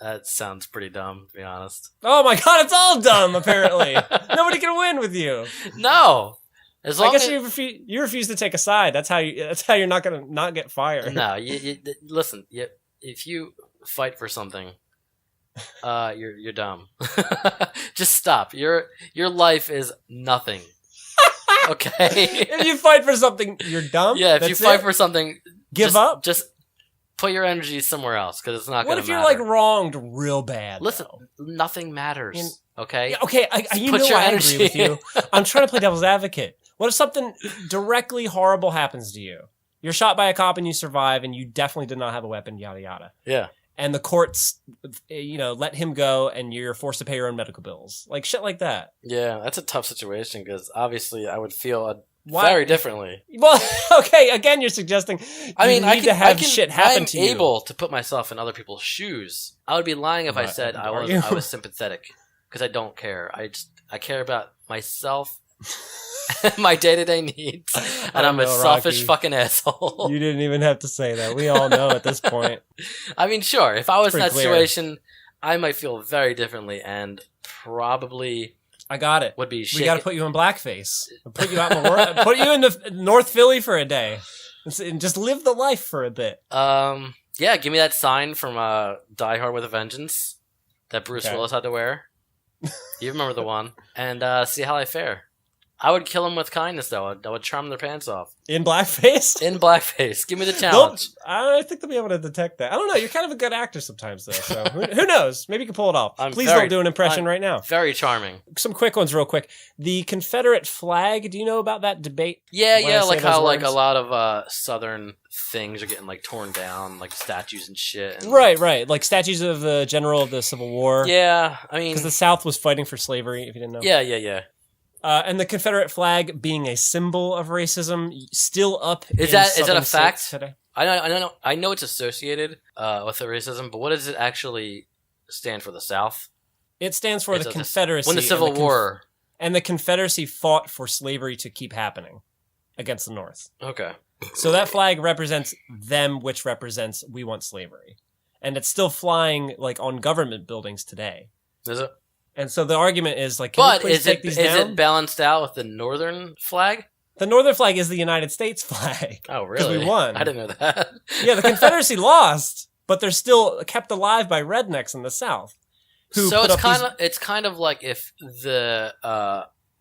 That sounds pretty dumb, to be honest. Oh my god, it's all dumb, apparently. Nobody can win with you. No. I guess you refuse to take a side. That's how you're not going to not get fired. No, listen, if you fight for something, you're dumb. Just stop. Your life is nothing. Okay? If you fight for something, you're dumb? Yeah, if you fight for something, give up? Just put your energy somewhere else, because it's not going to matter. What if you're, wronged real bad? Listen, nothing matters, okay? Yeah, okay, I agree with you. I'm trying to play devil's advocate. What if something directly horrible happens to you? You're shot by a cop and you survive, and you definitely did not have a weapon, yada, yada. Yeah. And the courts, let him go, and you're forced to pay your own medical bills. Like, shit like that. Yeah, that's a tough situation, because obviously I would feel very differently. Well, okay, again, you're suggesting I need to have shit happen to you. I'm able to put myself in other people's shoes. I would be lying if I said I was sympathetic, because I don't care. I care about myself, my day-to-day needs, and I'm a selfish fucking asshole. You didn't even have to say that. We all know at this point. I mean, sure, if I was in that situation, I might feel very differently, and probably... I got it. Would be we got to put you in blackface. Put you out in the world. Put you in North Philly for a day, and just live the life for a bit. Yeah. Give me that sign from Die Hard with a Vengeance that Bruce Willis had to wear. You remember the one? And see how I fare. I would kill them with kindness, though. I would charm their pants off. In blackface? In blackface. Give me the challenge. I think they'll be able to detect that. I don't know. You're kind of a good actor sometimes, though. So who knows? Maybe you can pull it off. Please don't do an impression right now. Very charming. Some quick ones real quick. The Confederate flag, do you know about that debate? Yeah, like how like a lot of Southern things are getting like torn down, like statues and shit. And, right. Like statues of the general of the Civil War. Yeah, I mean... Because the South was fighting for slavery, if you didn't know. Yeah. And the Confederate flag being a symbol of racism, still up. Is that a fact? Today. I know it's associated with the racism, but what does it actually stand for? The South? It stands for the Confederacy. When the Civil War, and the Confederacy fought for slavery to keep happening against the North. Okay. So that flag represents them, which represents we want slavery, and it's still flying like on government buildings today. Is it? And so the argument is like, but is it balanced out with the Northern flag? The Northern flag is the United States flag. Oh, really? Because we won. I didn't know that. Yeah, the Confederacy lost, but they're still kept alive by rednecks in the South. So it's kind of like if the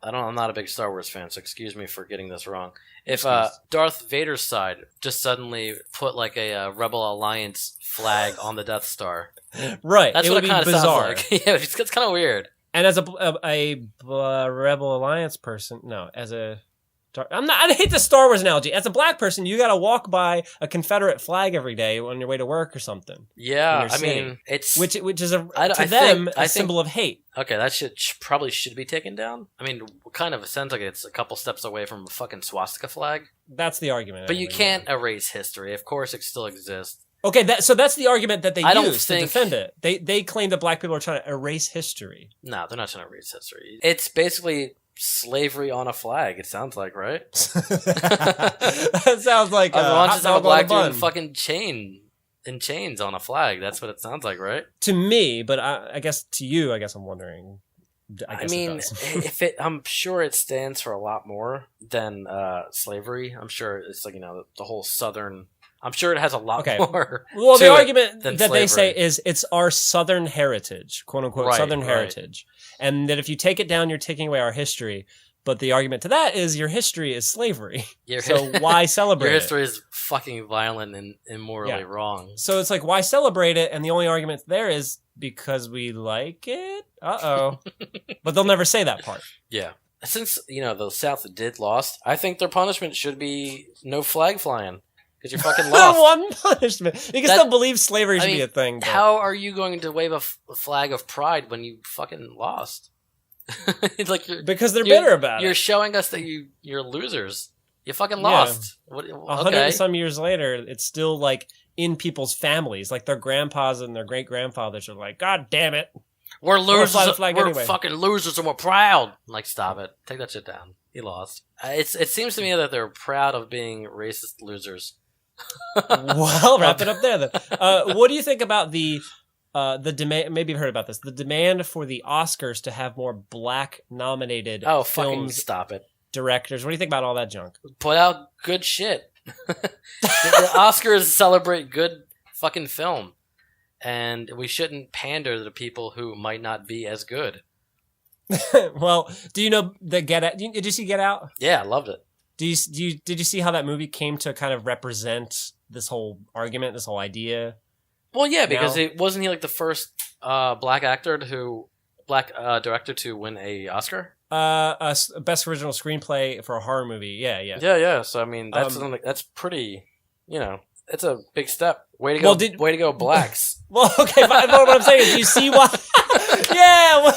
I'm not a big Star Wars fan, so excuse me for getting this wrong. If Darth Vader's side just suddenly put like a Rebel Alliance flag on the Death Star. Right. That's what it kind of sounds like. Yeah, it's kind of weird. And as a Rebel Alliance person, I hate the Star Wars analogy. As a black person, you got to walk by a Confederate flag every day on your way to work or something. Yeah, I mean, it's which is a symbol of hate. Okay, that probably should be taken down. I mean, kind of. It sounds like it's a couple steps away from a fucking swastika flag. That's the argument. But you can't erase history. Of course, it still exists. Okay, so that's the argument that they use to defend it. They claim that black people are trying to erase history. No, they're not trying to erase history. It's basically slavery on a flag. It sounds like, right? That sounds like everyone just have a black dude in fucking chains on a flag. That's what it sounds like, right? To me, but I guess to you, I'm wondering. I'm sure it stands for a lot more than slavery. I'm sure it's like the whole Southern. I'm sure it has a lot more. Well, the argument that slavery. They say is it's our Southern heritage, quote unquote, Southern heritage, and that if you take it down, you're taking away our history. But the argument to that is your history is slavery. So why celebrate it? Your history is fucking violent and immorally wrong. So it's like, why celebrate it? And the only argument there is because we like it. But they'll never say that part. Yeah. Since the South did lost, I think their punishment should be no flag flying. Because you're fucking lost. One punishment. You can still believe slavery should be a thing. But... How are you going to wave a flag of pride when you fucking lost? It's like because they're bitter about it. You're showing us that you're losers. You fucking lost. 100 and some years later, it's still like in people's families. Like their grandpas and their great grandfathers are like, God damn it. We're losers. We're fucking losers and we're proud. Like, stop it. Take that shit down. He lost. It seems to me that they're proud of being racist losers. Well, wrap it up there then. What do you think about the demand? Maybe you've heard about this. The demand for the Oscars to have more black nominated films. Fucking stop it. Directors. What do you think about all that junk? Put out good shit. The Oscars celebrate good fucking film, and we shouldn't pander to people who might not be as good. Well, do you know the Get Out? Did you see Get Out? Yeah, I loved it. Did you see how that movie came to kind of represent this whole argument, this whole idea? Well, yeah, because wasn't he like the first black director to win a Oscar? Best original screenplay for a horror movie. Yeah. So I mean, that's pretty. It's a big step. Way to go! Way to go, blacks. Well, okay, but what I'm saying is, do you see why? Yeah,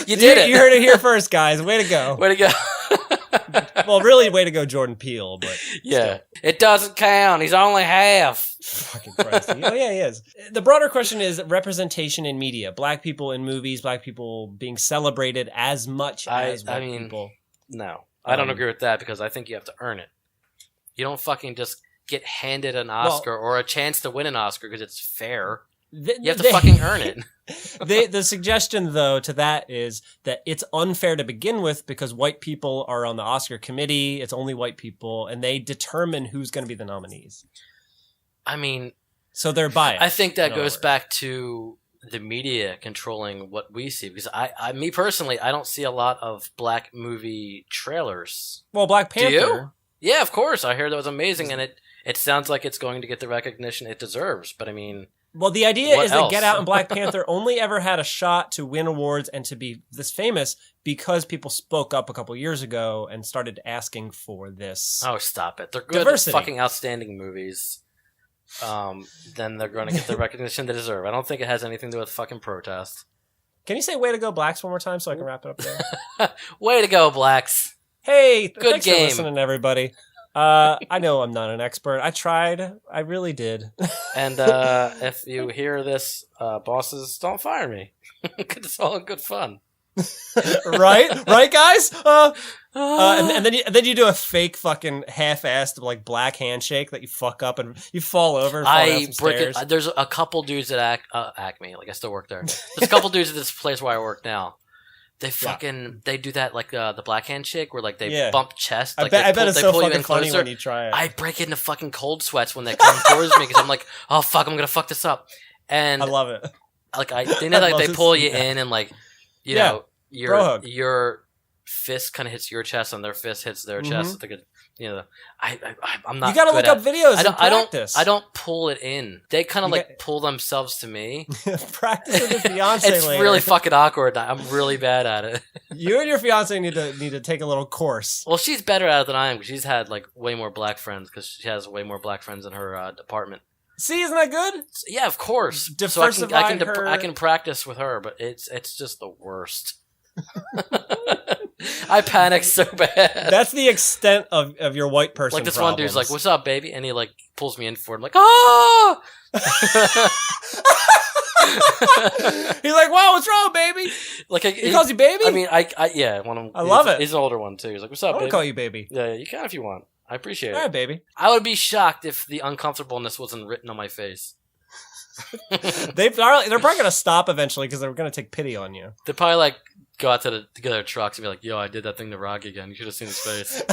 you did it. You heard it here first, guys. Way to go! Way to go! Well, really, way to go, Jordan Peele. But yeah, it doesn't count. He's only half. Fucking Christ! Oh yeah, he is. The broader question is representation in media. Black people in movies. Black people being celebrated as much as white people. No, I don't agree with that because I think you have to earn it. You don't fucking just get handed an Oscar or a chance to win an Oscar because it's fair. You have to fucking earn it. The suggestion, though, to that is that it's unfair to begin with because white people are on the Oscar committee. It's only white people, and they determine who's going to be the nominees. I mean... So they're biased. I think that goes back to the media controlling what we see? Because me personally, I don't see a lot of black movie trailers. Well, Black Panther. Do you? Yeah, of course. I heard that was amazing, and it sounds like it's going to get the recognition it deserves. But I mean, well, the idea is else? that Get Out and Black Panther only ever had a shot to win awards and to be this famous because people spoke up a couple years ago and started asking for this. Oh, stop it! They're good, diversity. Fucking outstanding movies. Then they're going to get the recognition they deserve. I don't think it has anything to do with fucking protest. Can you say "Way to go, Blacks" one more time so I can wrap it up there? Way to go, Blacks! Hey, good thanks game. for listening, everybody. I know I'm not an expert. I tried. I really did. And if you hear this, bosses, don't fire me. It's all good fun. right, guys. And then you do a fake fucking half-assed like black handshake that you fuck up and you fall over. And fall down some stairs. There's a couple dudes at Acme. Like I still work there. There's a couple dudes at this place where I work now. They they do that like the black handshake where like they bump chest. Like, I bet it's so fucking funny when you try it. I break into fucking cold sweats when they come towards me because I'm like, oh fuck, I'm gonna fuck this up. And I love it. Like they pull you in and like you know your fist kind of hits your chest and their fist hits their chest. Like I'm not. You gotta look up videos. I don't pull it in. They kind of pull themselves to me. Practice with your fiance. It's later. really fucking awkward. I'm really bad at it. You and your fiance need to take a little course. Well, she's better at it than I am because she's had like way more black friends because she has way more black friends in her department. See, isn't that good? Yeah, of course. Diversify I can practice with her, but it's just the worst. I panic so bad. That's the extent of your white person. Like this problems. one dude's like, "What's up, baby?" And he like pulls me in for it. I'm like, "Ah!" He's like, "Wow, what's wrong, baby?" Like he calls you baby. I mean, I one of them. I love it. He's an older one too. He's like, "What's up, baby?" I want to call you baby. Yeah, you can if you want. I appreciate it. All right, baby. I would be shocked if the uncomfortableness wasn't written on my face. They're probably gonna stop eventually because they're gonna take pity on you. They probably like go out to their trucks and be like, "Yo, I did that thing to Rocky again. You should have seen his face."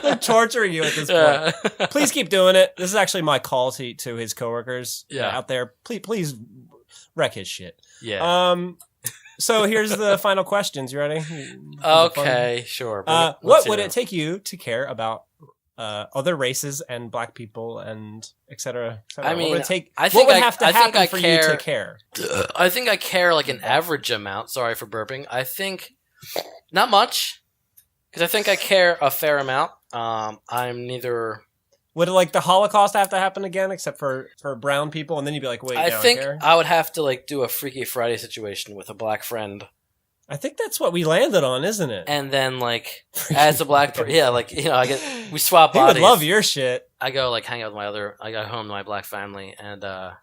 They're torturing you at this point. Please keep doing it. This is actually my call to his coworkers out there. Please wreck his shit. Yeah. So here's the final questions. You ready? Okay, sure. What would it take you to care about other races and black people and et cetera, et cetera? I mean, what would it take? I think what would have to happen I for care, you to care? I think I care like an average amount. Sorry for burping. I think not much because I think I care a fair amount. I'm neither. Would like the Holocaust have to happen again, except for brown people, and then you'd be like, wait, I think care? I would have to like do a Freaky Friday situation with a black friend. I think that's what we landed on, isn't it? And then like as a black person, we swap bodies. He would love your shit. I go like hang out with I go home to my black family and have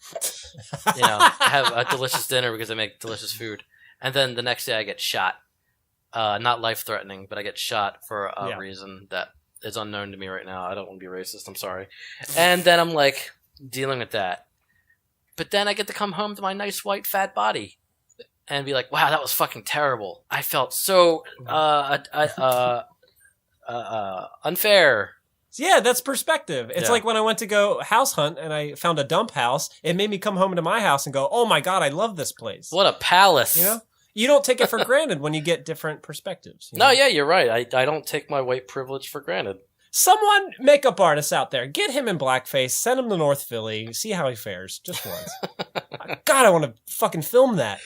a delicious dinner because I make delicious food. And then the next day I get shot. Not life threatening, but I get shot for a reason that is unknown to me right now. I don't want to be racist. I'm sorry. And then I'm like dealing with that. But then I get to come home to my nice white fat body and be like, wow, that was fucking terrible. I felt so unfair. Yeah, that's perspective. It's like when I went to go house hunt and I found a dump house. It made me come home to my house and go, oh my God, I love this place. What a palace. You know? You don't take it for granted when you get different perspectives. No, yeah, you're right. I don't take my white privilege for granted. Someone, makeup artist out there, get him in blackface, send him to North Philly, see how he fares, just once. God, I want to fucking film that.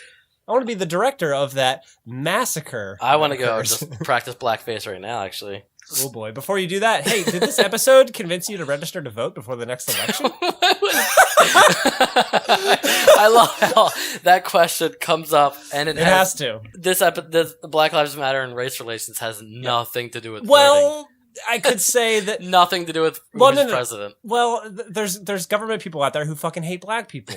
I want to be the director of that massacre. I want to go just practice blackface right now, actually. Oh boy, before you do that, hey, did this episode convince you to register to vote before the next election? I love how that question comes up, and it has to. This Black Lives Matter and race relations has nothing to do with voting. I could say that nothing to do with who's president. Well, there's government people out there who fucking hate black people,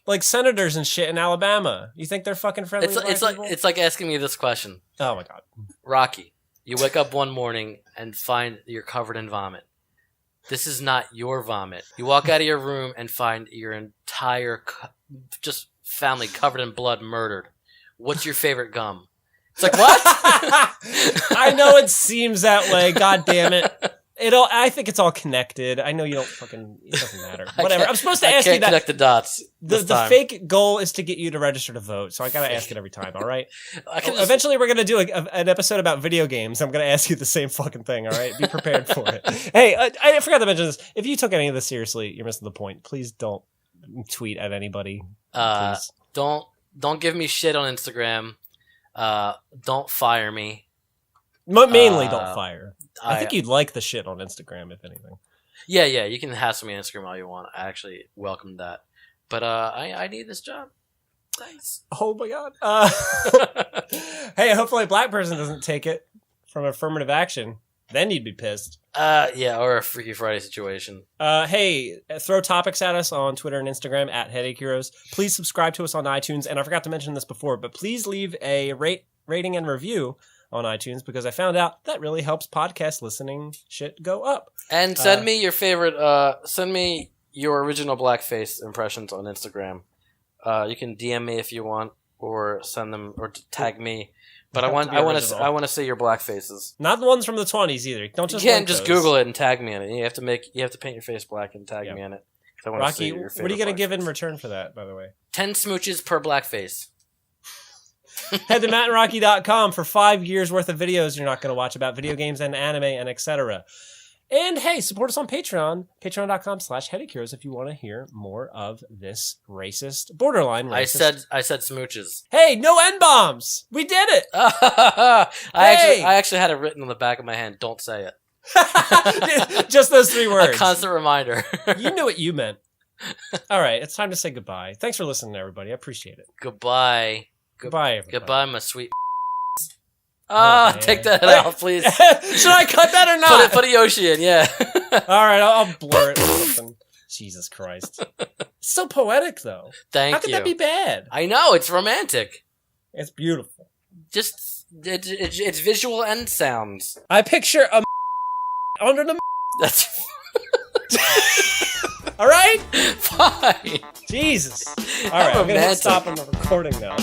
like senators and shit in Alabama. You think they're fucking friendly? It's like asking me this question. Oh my God, Rocky. You wake up one morning and find you're covered in vomit. This is not your vomit. You walk out of your room and find your entire just family covered in blood, murdered. What's your favorite gum? It's like, what? I know it seems that way. God damn it. I think it's all connected. I know you don't fucking. It doesn't matter. Whatever. I'm supposed to ask you that. Connect the dots. The fake goal is to get you to register to vote, so I gotta ask it every time. All right. Eventually, we're gonna do an episode about video games. I'm gonna ask you the same fucking thing. All right. Be prepared for it. Hey, I forgot to mention this. If you took any of this seriously, you're missing the point. Please don't tweet at anybody. Please. Don't give me shit on Instagram. Don't fire me. Mainly, don't fire. I think you'd like the shit on Instagram, if anything. Yeah, you can hassle me on Instagram all you want. I actually welcome that. But I need this job. Thanks. Oh my god. Hey, hopefully a black person doesn't take it from affirmative action. Then you'd be pissed. Yeah, or a Freaky Friday situation. Hey, throw topics at us on Twitter and Instagram at Headache Heroes. Please subscribe to us on iTunes. And I forgot to mention this before, but please leave a rating and review on iTunes, because I found out that really helps podcast listening shit go up. And send me your favorite, send me your original blackface impressions on Instagram. You can DM me if you want, or send them, or tag me. But I want to see your black faces. Not the ones from the 20s either. Don't just. You can't just Google it and tag me in it. You have to paint your face black and tag me in it. I want to see your favorite. What are you going to give in return for that, by the way? 10 smooches per blackface. Head to mattandrocky.com for 5 years worth of videos you're not going to watch about video games and anime and etc. And hey, support us on Patreon, patreon.com/headacheheroes if you want to hear more of this borderline racist. I said smooches. Hey, no N-bombs! We did it! I actually had it written on the back of my hand. Don't say it. Just those 3 words. A constant reminder. You knew what you meant. All right, it's time to say goodbye. Thanks for listening, everybody. I appreciate it. Goodbye. Goodbye, everybody. Goodbye, my sweet. Take that out, please. Should I cut that or not? Put a Yoshi in, yeah. All right, I'll blur it or something. Jesus Christ. It's so poetic, though. Thank you. How could that be bad? I know, it's romantic. It's beautiful. Just, it's visual and sounds. I picture a under the That's... All right? Fine. Jesus. All right, I'm going to stop on the recording now.